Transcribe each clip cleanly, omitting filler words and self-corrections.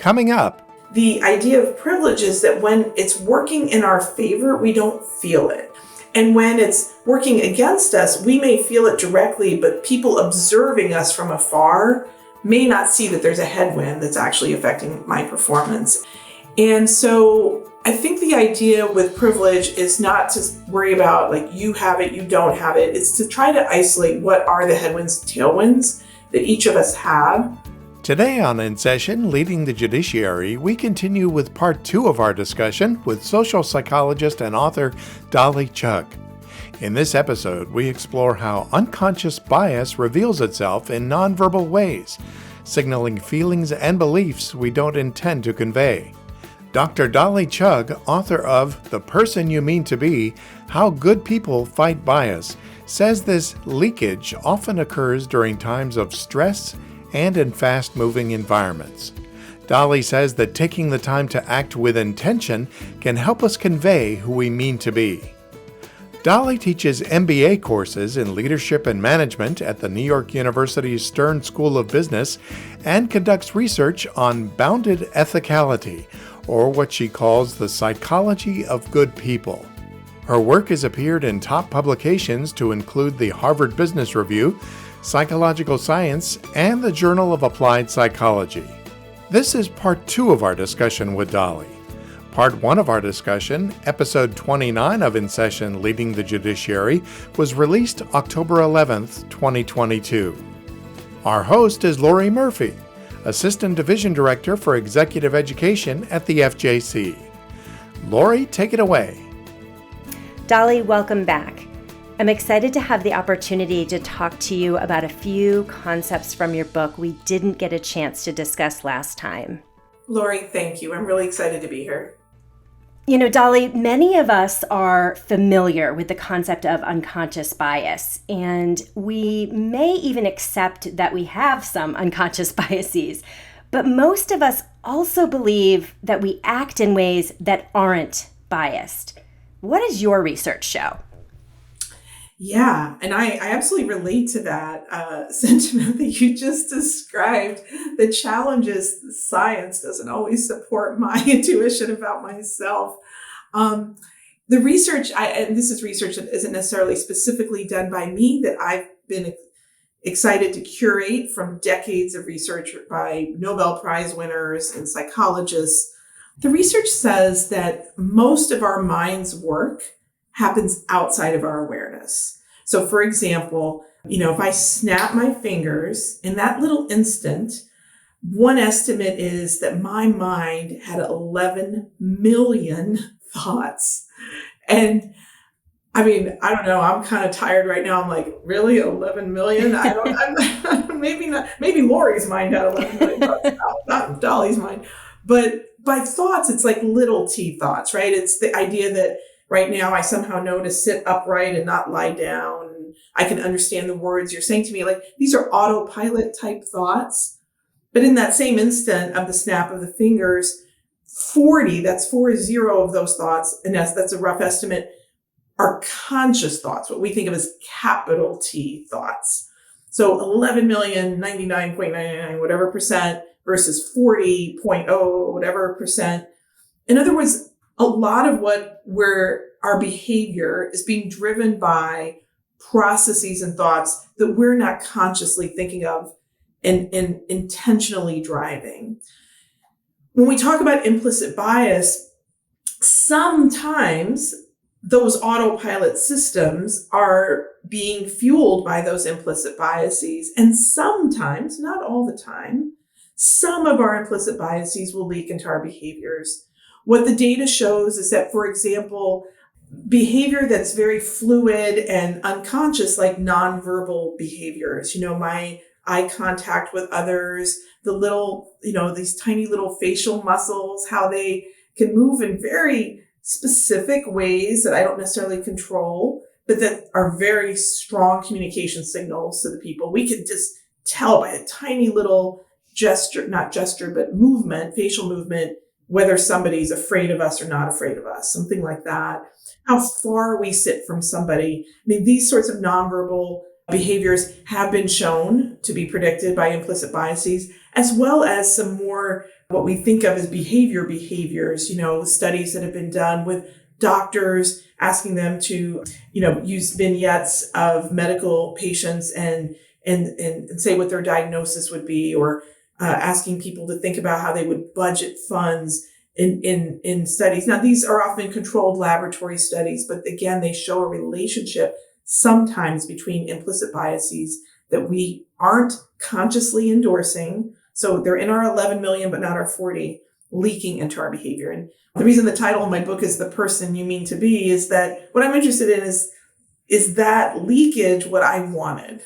Coming up, the idea of privilege is that when it's working in our favor, we don't feel it. And when it's working against us, we may feel it directly, but people observing us from afar may not see that there's a headwind that's actually affecting my performance. And so I think the idea with privilege is not to worry about like you have it, you don't have it. It's to try to isolate what are the headwinds and tailwinds that each of us have. Today on In Session, Leading the Judiciary, we continue with part 2 of our discussion with social psychologist and author Dolly Chugh. In this episode, we explore how unconscious bias reveals itself in nonverbal ways, signaling feelings and beliefs we don't intend to convey. Dr. Dolly Chugh, author of The Person You Mean to Be, How Good People Fight Bias, says this leakage often occurs during times of stress and in fast-moving environments. Dolly says that taking the time to act with intention can help us convey who we mean to be. Dolly teaches MBA courses in leadership and management at the New York University's Stern School of Business and conducts research on bounded ethicality, or what she calls the psychology of good people. Her work has appeared in top publications to include the Harvard Business Review, Psychological Science, and the Journal of Applied Psychology. This is part 2 of our discussion with Dolly. Part 1 of our discussion, episode 29 of In Session, Leading the Judiciary, was released October 11th, 2022. Our host is Lori Murphy, Assistant Division Director for Executive Education at the FJC. Lori, take it away. Dolly, welcome back. I'm excited to have the opportunity to talk to you about a few concepts from your book we didn't get a chance to discuss last time. Lori, thank you. I'm really excited to be here. You know, Dolly, many of us are familiar with the concept of unconscious bias, and we may even accept that we have some unconscious biases. But most of us also believe that we act in ways that aren't biased. What does your research show? Yeah, and I absolutely relate to that sentiment that you just described. The challenge is science doesn't always support my intuition about myself. The research, and this is research that isn't necessarily specifically done by me, that I've been excited to curate from decades of research by Nobel Prize winners and psychologists. The research says that most of our mind's work happens outside of our awareness. So for example, if I snap my fingers in that little instant, one estimate is that my mind had 11 million thoughts. And I don't know, I'm kind of tired right now. I'm like, really, 11 million? Maybe not. Maybe Lori's mind had 11 million thoughts, not Dolly's mind. But by thoughts, it's like little t thoughts, right? It's the idea that right now, I somehow know to sit upright and not lie down. And I can understand the words you're saying to me. Like, these are autopilot type thoughts. But in that same instant of the snap of the fingers, 40 of those thoughts, and that's a rough estimate, are conscious thoughts, what we think of as capital T thoughts. So 11 million, 99.99, whatever percent versus 40.0, whatever percent. In other words, a lot of our behavior is being driven by processes and thoughts that we're not consciously thinking of and intentionally driving. When we talk about implicit bias, sometimes those autopilot systems are being fueled by those implicit biases. And sometimes, not all the time, some of our implicit biases will leak into our behaviors. What the data shows is that, for example, behavior that's very fluid and unconscious, like nonverbal behaviors, my eye contact with others, the little, these tiny little facial muscles, how they can move in very specific ways that I don't necessarily control, but that are very strong communication signals to the people. We can just tell by a tiny little movement, facial movement, whether somebody's afraid of us or not afraid of us, something like that. How far we sit from somebody. These sorts of nonverbal behaviors have been shown to be predicted by implicit biases, as well as some more what we think of as behaviors, studies that have been done with doctors asking them to, use vignettes of medical patients and say what their diagnosis would be, or asking people to think about how they would budget funds in studies. Now, these are often controlled laboratory studies, but again, they show a relationship sometimes between implicit biases that we aren't consciously endorsing. So they're in our 11 million, but not our 40, leaking into our behavior. And the reason the title of my book is The Person You Mean to Be is that what I'm interested in is that leakage what I wanted?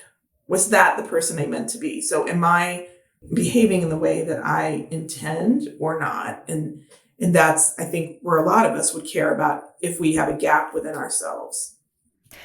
Was that the person I meant to be? So am I behaving in the way that I intend or not? And that's, I think, where a lot of us would care about if we have a gap within ourselves.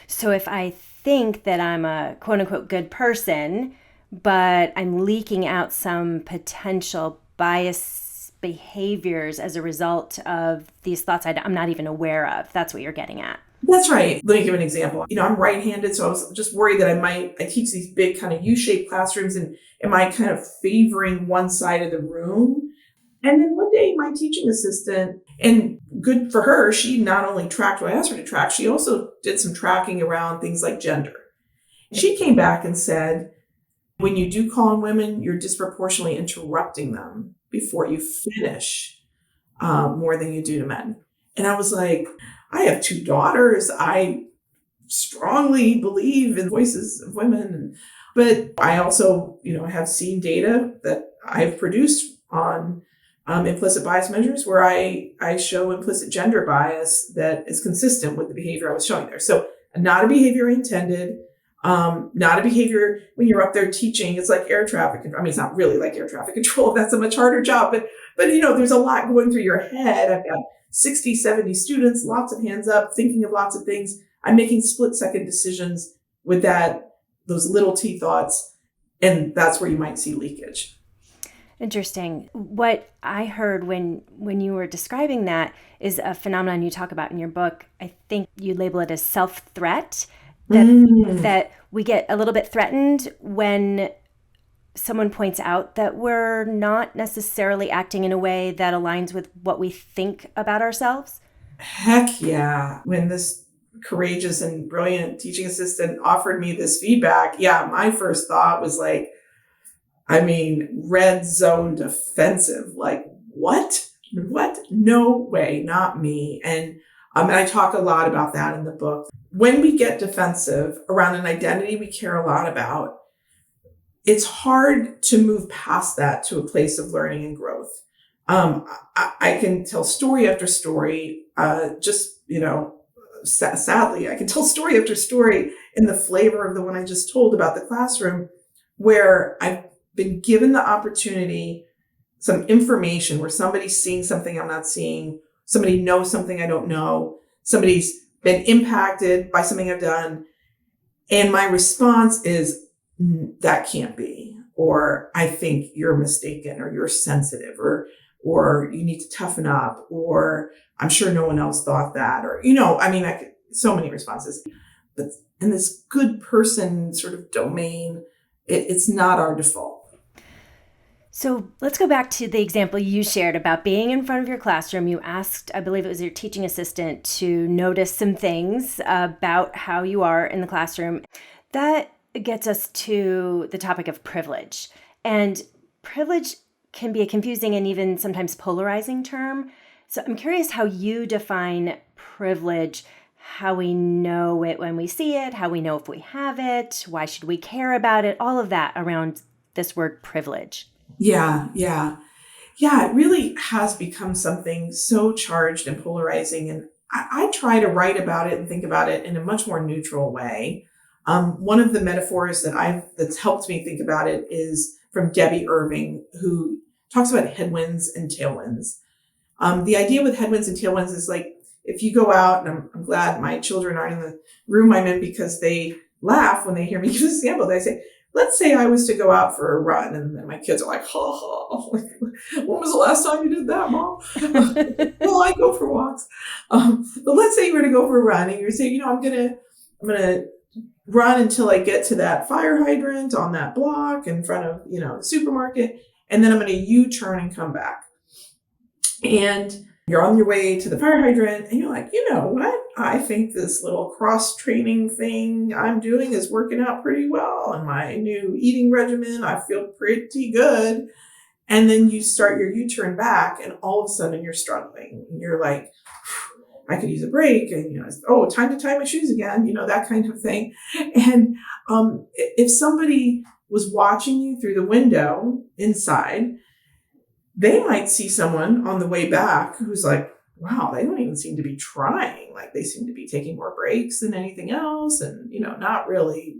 So if I think that I'm a quote unquote good person, but I'm leaking out some potential bias behaviors as a result of these thoughts I'm not even aware of. That's what you're getting at. That's right. Let me give an example. I'm right-handed, so I was just worried that I teach these big kind of U-shaped classrooms, and am I kind of favoring one side of the room? And then one day my teaching assistant, and good for her, she not only tracked what I asked her to track, she also did some tracking around things like gender. She came back and said, when you do call on women, you're disproportionately interrupting them before you finish more than you do to men. And I was like, I have 2 daughters. I strongly believe in voices of women. But I also, have seen data that I've produced on implicit bias measures where I show implicit gender bias that is consistent with the behavior I was showing there. So not a behavior I intended, not a behavior when you're up there teaching. It's like air traffic control. I mean, it's not really like air traffic control. That's a much harder job. But there's a lot going through your head. I've got 60, 70 students, lots of hands up, thinking of lots of things. I'm making split-second decisions with those little T thoughts. And that's where you might see leakage. Interesting. What I heard when you were describing that is a phenomenon you talk about in your book. I think you label it as self-threat, that we get a little bit threatened when someone points out that we're not necessarily acting in a way that aligns with what we think about ourselves. Heck yeah. When this courageous and brilliant teaching assistant offered me this feedback, my first thought was like, red zone defensive. Like, what? No way, not me. And I talk a lot about that in the book. When we get defensive around an identity we care a lot about, it's hard to move past that to a place of learning and growth. I can tell story after story, sadly, I can tell story after story in the flavor of the one I just told about the classroom, where I've been given the opportunity, some information where somebody's seeing something I'm not seeing, somebody knows something I don't know, somebody's been impacted by something I've done. And my response is, that can't be, or I think you're mistaken, or you're sensitive, or you need to toughen up, or I'm sure no one else thought that, or, so many responses. But in this good person sort of domain, it's not our default. So let's go back to the example you shared about being in front of your classroom. You asked, I believe it was your teaching assistant, to notice some things about how you are in the classroom. That gets us to the topic of privilege. And privilege can be a confusing and even sometimes polarizing term. So I'm curious how you define privilege, how we know it when we see it, how we know if we have it, why should we care about it, all of that around this word privilege. Yeah. It really has become something so charged and polarizing. And I try to write about it and think about it in a much more neutral way. One of the metaphors that's helped me think about it is from Debbie Irving, who talks about headwinds and tailwinds. The idea with headwinds and tailwinds is like, if you go out, and I'm glad my children aren't in the room I'm in because they laugh when they hear me give this example. They say, let's say I was to go out for a run, and then my kids are like, ha ha, when was the last time you did that, Mom? Well, I go for walks. But let's say you were to go for a run, and you're saying, I'm gonna run until I get to that fire hydrant on that block in front of, the supermarket, and then I'm gonna U-turn and come back. And you're on your way to the fire hydrant and you're like, you know what? I think this little cross training thing I'm doing is working out pretty well. And my new eating regimen, I feel pretty good. And then you start your U-turn back and all of a sudden you're struggling. And you're like, I could use a break. And, oh, time to tie my shoes again, that kind of thing. And if somebody was watching you through the window inside, they might see someone on the way back who's like, wow, they don't even seem to be trying. Like they seem to be taking more breaks than anything else and, not really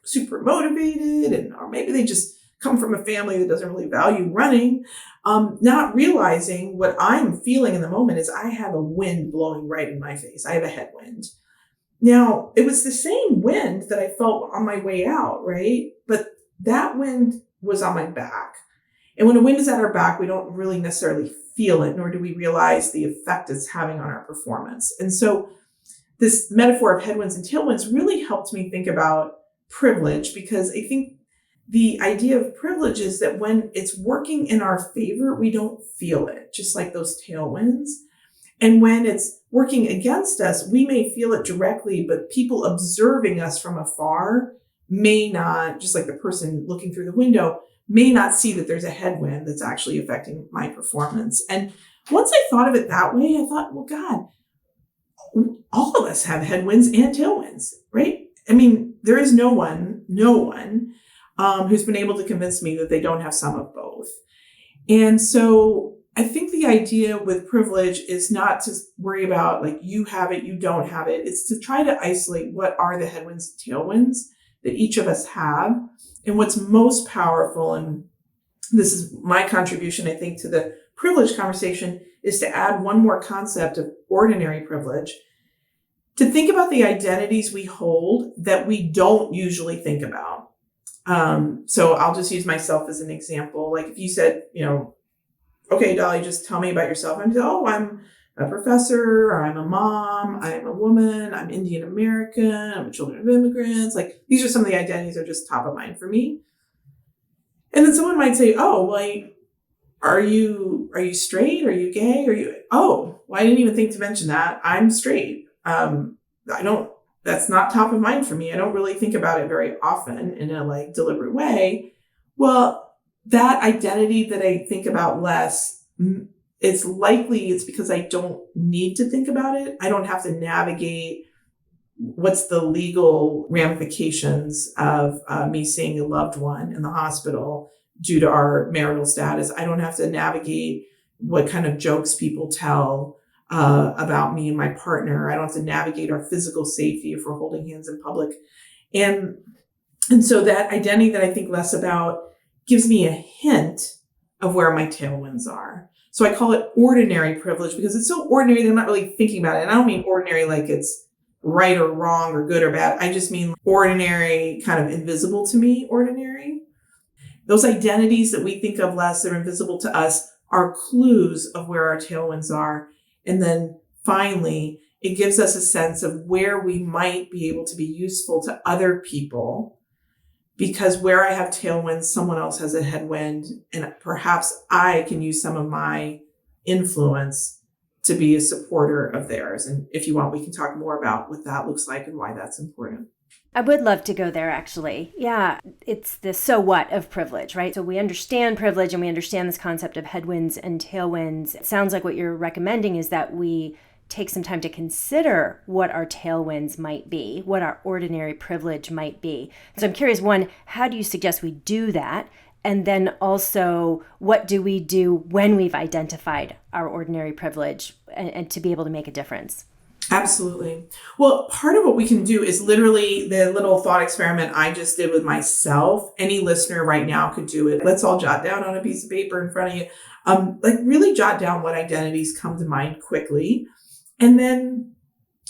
super motivated. Or maybe they just come from a family that doesn't really value running. Not realizing what I'm feeling in the moment is I have a wind blowing right in my face. I have a headwind. Now, it was the same wind that I felt on my way out, right? But that wind was on my back. And when a wind is at our back, we don't really necessarily feel it, nor do we realize the effect it's having on our performance. And so this metaphor of headwinds and tailwinds really helped me think about privilege, because I think the idea of privilege is that when it's working in our favor, we don't feel it, just like those tailwinds. And when it's working against us, we may feel it directly, but people observing us from afar may not, just like the person looking through the window, may not see that there's a headwind that's actually affecting my performance. And once I thought of it that way, I thought, well, God, all of us have headwinds and tailwinds, right? I mean, there is no one who's been able to convince me that they don't have some of both. And so I think the idea with privilege is not to worry about like you have it, you don't have it. It's to try to isolate what are the headwinds, tailwinds that each of us have. And what's most powerful, and this is my contribution, I think, to the privilege conversation, is to add one more concept of ordinary privilege, to think about the identities we hold that we don't usually think about. So I'll just use myself as an example. Like if you said, okay, Dolly, just tell me about yourself. I'm just, I'm a professor, or I'm a mom, I'm a woman, I'm Indian American, I'm a children of immigrants. Like these are some of the identities that are just top of mind for me. And then someone might say, oh, well, are you straight? Are you gay? I didn't even think to mention that. I'm straight. That's not top of mind for me. I don't really think about it very often in a deliberate way. Well, that identity that I think about less, it's because I don't need to think about it. I don't have to navigate what's the legal ramifications of me seeing a loved one in the hospital due to our marital status. I don't have to navigate what kind of jokes people tell about me and my partner. I don't have to navigate our physical safety if we're holding hands in public. And so that identity that I think less about gives me a hint of where my tailwinds are. So I call it ordinary privilege because it's so ordinary that I'm not really thinking about it. And I don't mean ordinary like it's right or wrong or good or bad. I just mean ordinary, kind of invisible to me, ordinary. Those identities that we think of less, that are invisible to us, are clues of where our tailwinds are. And then finally, it gives us a sense of where we might be able to be useful to other people, because where I have tailwinds, someone else has a headwind, and perhaps I can use some of my influence to be a supporter of theirs. And if you want, we can talk more about what that looks like and why that's important. I would love to go there, actually. Yeah, it's the so what of privilege, right? So we understand privilege and we understand this concept of headwinds and tailwinds. It sounds like what you're recommending is that we take some time to consider what our tailwinds might be, what our ordinary privilege might be. So I'm curious, one, how do you suggest we do that? And then also, what do we do when we've identified our ordinary privilege and to be able to make a difference? Absolutely. Well, part of what we can do is literally the little thought experiment I just did with myself. Any listener right now could do it. Let's all jot down on a piece of paper in front of you. Really jot down what identities come to mind quickly. And then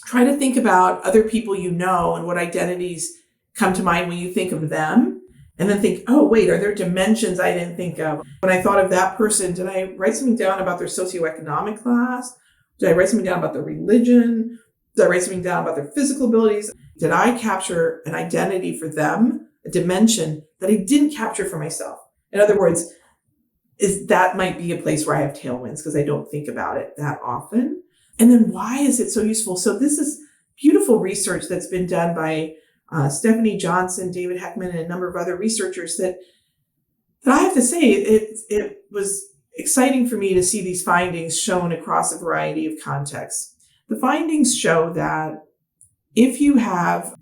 try to think about other people you know and what identities come to mind when you think of them. And then think, oh, wait, are there dimensions I didn't think of? When I thought of that person, did I write something down about their socioeconomic class? Did I write something down about their religion? Did I write something down about their physical abilities? Did I capture an identity for them, a dimension that I didn't capture for myself? In other words, is that might be a place where I have tailwinds because I don't think about it that often. And then why is it so useful? So this is beautiful research that's been done by Stephanie Johnson, David Heckman, and a number of other researchers that I have to say, it was exciting for me to see these findings shown across a variety of contexts. The findings show that if you have,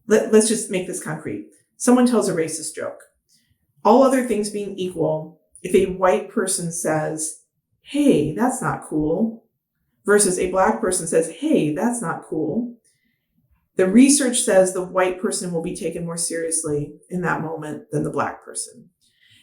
let's just make this concrete. Someone tells a racist joke. All other things being equal, if a white person says, hey, that's not cool, versus a black person says, hey, that's not cool, the research says the white person will be taken more seriously in that moment than the black person.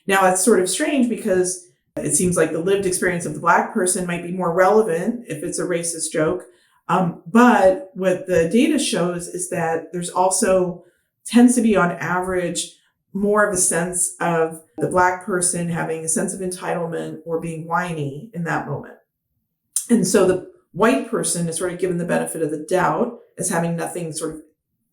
Now, it's sort of strange because it seems like the lived experience of the black person might be more relevant if it's a racist joke. But what the data shows is that there's also tends to be on average more of a sense of the black person having a sense of entitlement or being whiny in that moment. And so the white person is sort of given the benefit of the doubt as having nothing sort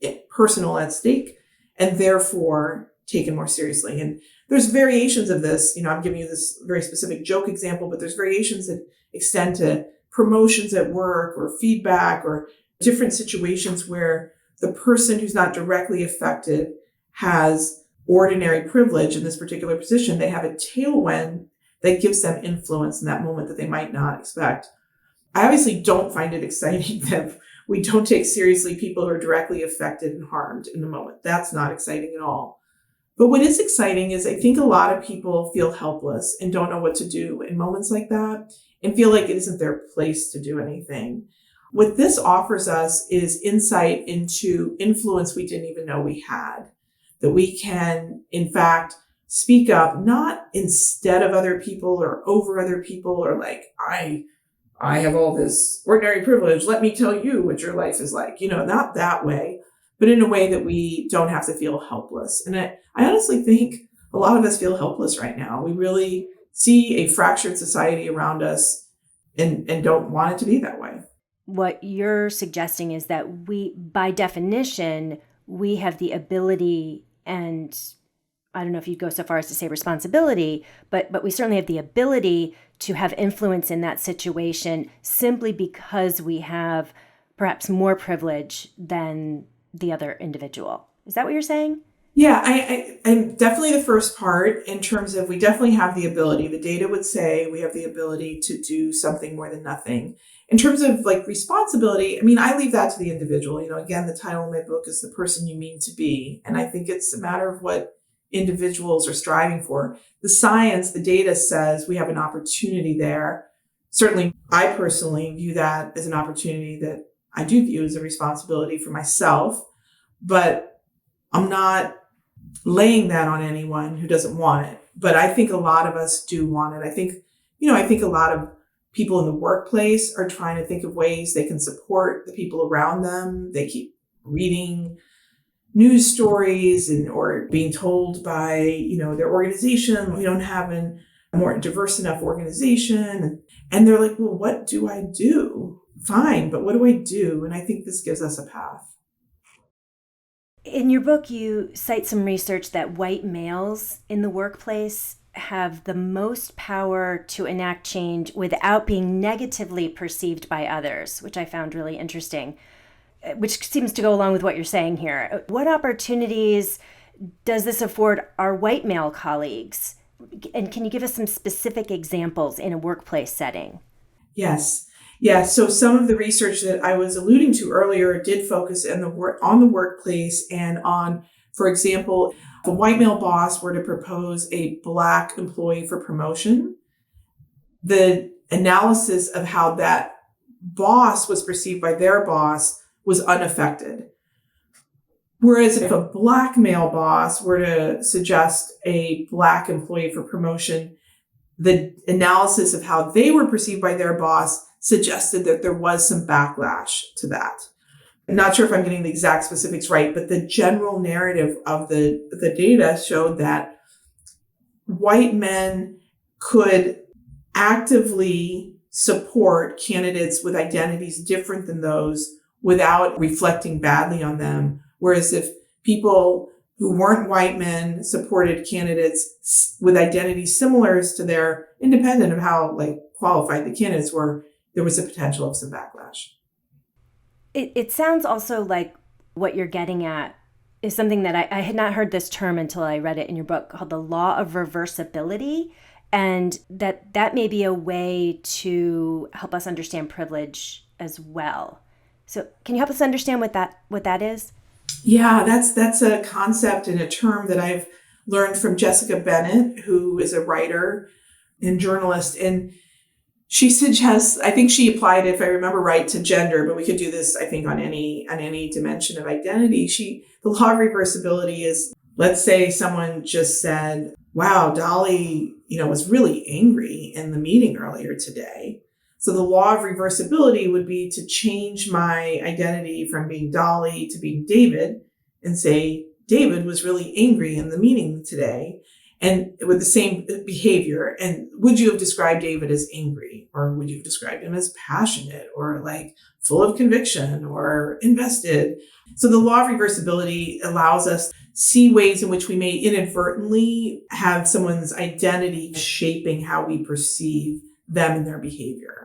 of personal at stake and therefore taken more seriously. And there's variations of this. I'm giving you this very specific joke example, but there's variations that extend to promotions at work or feedback or different situations where the person who's not directly affected has ordinary privilege in this particular position. They have a tailwind that gives them influence in that moment that they might not expect. I obviously don't find it exciting that we don't take seriously people who are directly affected and harmed in the moment. That's not exciting at all. But what is exciting is I think a lot of people feel helpless and don't know what to do in moments like that and feel like it isn't their place to do anything. What this offers us is insight into influence we didn't even know we had, that we can, in fact, speak up, not instead of other people or over other people or like, I have all this ordinary privilege. Let me tell you what your life is like. Not that way, but in a way that we don't have to feel helpless. And I honestly think a lot of us feel helpless right now. We really see a fractured society around us and don't want it to be that way. What you're suggesting is that we, by definition, we have the ability, and I don't know if you'd go so far as to say responsibility, but we certainly have the ability to have influence in that situation simply because we have perhaps more privilege than the other individual. Is that what you're saying? Yeah, I'm definitely the first part in terms of we definitely have the ability. The data would say we have the ability to do something more than nothing. In terms of like responsibility, I leave that to the individual. Again, the title of my book is The Person You Mean to Be. And I think it's a matter of what individuals are striving for. The science, the data says we have an opportunity there. Certainly, I personally view that as an opportunity that I do view as a responsibility for myself, but I'm not laying that on anyone who doesn't want it. But I think a lot of us do want it. I think a lot of people in the workplace are trying to think of ways they can support the people around them. They keep reading news stories or being told by, their organization, we don't have a more diverse enough organization. And they're like, well, what do I do? Fine, but what do I do? And I think this gives us a path. In your book, you cite some research that white males in the workplace have the most power to enact change without being negatively perceived by others, which I found really interesting, which seems to go along with what you're saying here. What opportunities does this afford our white male colleagues? And can you give us some specific examples in a workplace setting? Yes. Yeah. So some of the research that I was alluding to earlier did focus on the workplace and on, for example, if a white male boss were to propose a Black employee for promotion, the analysis of how that boss was perceived by their boss was unaffected. Whereas if a Black male boss were to suggest a Black employee for promotion, the analysis of how they were perceived by their boss suggested that there was some backlash to that. I'm not sure if I'm getting the exact specifics right, but the general narrative of the data showed that white men could actively support candidates with identities different than those without reflecting badly on them. Whereas if people who weren't white men supported candidates with identities similar to their, independent of how qualified the candidates were, there was a potential of some backlash. It sounds also like what you're getting at is something that I had not heard this term until I read it in your book, called the law of reversibility, and that may be a way to help us understand privilege as well. So can you help us understand what that is? Yeah, that's a concept and a term that I've learned from Jessica Bennett, who is a writer and journalist. And she suggests, I think she applied it, if I remember right, to gender, but we could do this, I think, on any dimension of identity. The law of reversibility is, let's say someone just said, wow, Dolly, was really angry in the meeting earlier today. So the law of reversibility would be to change my identity from being Dolly to being David and say, David was really angry in the meeting today and with the same behavior. And would you have described David as angry, or would you have described him as passionate or full of conviction or invested? So the law of reversibility allows us to see ways in which we may inadvertently have someone's identity shaping how we perceive them and their behavior.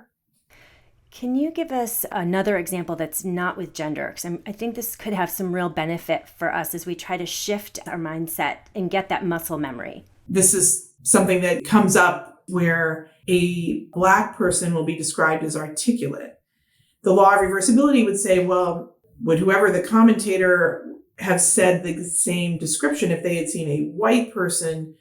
Can you give us another example that's not with gender? Because I think this could have some real benefit for us as we try to shift our mindset and get that muscle memory. This is something that comes up where a Black person will be described as articulate. The law of reversibility would say, well, would whoever the commentator have said the same description if they had seen a white person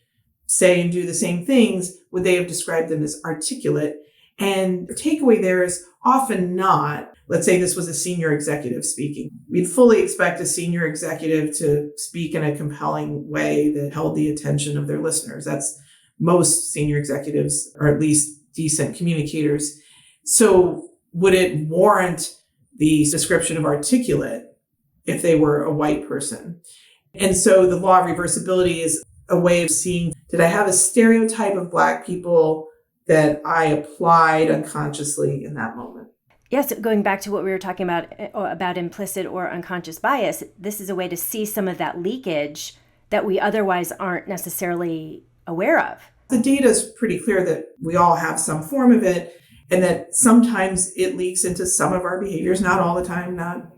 say and do the same things? Would they have described them as articulate? And the takeaway there is often not. Let's say this was a senior executive speaking. We'd fully expect a senior executive to speak in a compelling way that held the attention of their listeners. That's most senior executives, or at least decent communicators. So would it warrant the description of articulate if they were a white person? And so the law of reversibility is a way of seeing, did I have a stereotype of Black people that I applied unconsciously in that moment? Yes, going back to what we were talking about implicit or unconscious bias, this is a way to see some of that leakage that we otherwise aren't necessarily aware of. The data is pretty clear that we all have some form of it, and that sometimes it leaks into some of our behaviors, not all the time, not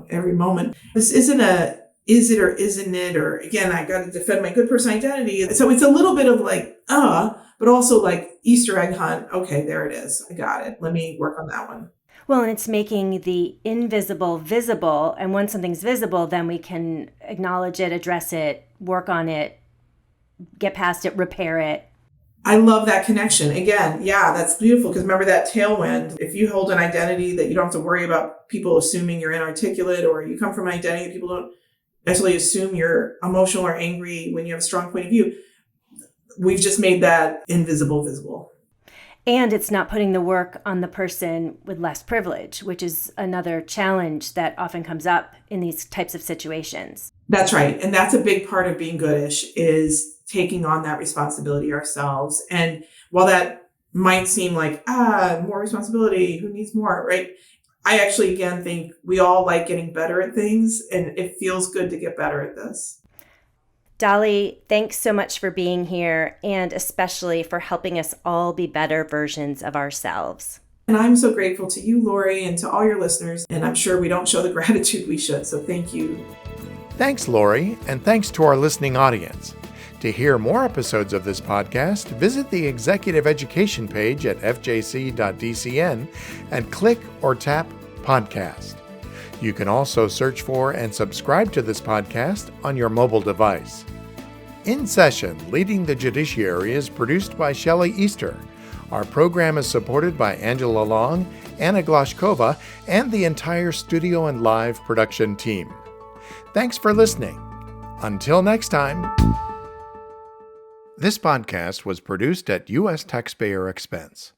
every moment. This isn't a is it or isn't it, or again, I got to defend my good person identity. So it's a little bit of but also Easter egg hunt. Okay, there it is. I got it. Let me work on that one. Well, and it's making the invisible visible. And once something's visible, then we can acknowledge it, address it, work on it, get past it, repair it. I love that connection. Again, yeah, that's beautiful. Because remember that tailwind. If you hold an identity that you don't have to worry about people assuming you're inarticulate, or you come from an identity that people don't necessarily assume you're emotional or angry when you have a strong point of view, we've just made that invisible visible. And it's not putting the work on the person with less privilege, which is another challenge that often comes up in these types of situations. That's right. And that's a big part of being goodish, is taking on that responsibility ourselves. And while that might seem like, more responsibility, who needs more, right? I actually, again, think we all like getting better at things, and it feels good to get better at this. Dolly, thanks so much for being here, and especially for helping us all be better versions of ourselves. And I'm so grateful to you, Lori, and to all your listeners. And I'm sure we don't show the gratitude we should. So thank you. Thanks, Lori, and thanks to our listening audience. To hear more episodes of this podcast, visit the Executive Education page at fjc.dcn and click or tap Podcast. You can also search for and subscribe to this podcast on your mobile device. In Session, Leading the Judiciary is produced by Shelley Easter. Our program is supported by Angela Long, Anna Glashkova, and the entire studio and live production team. Thanks for listening. Until next time. This podcast was produced at U.S. taxpayer expense.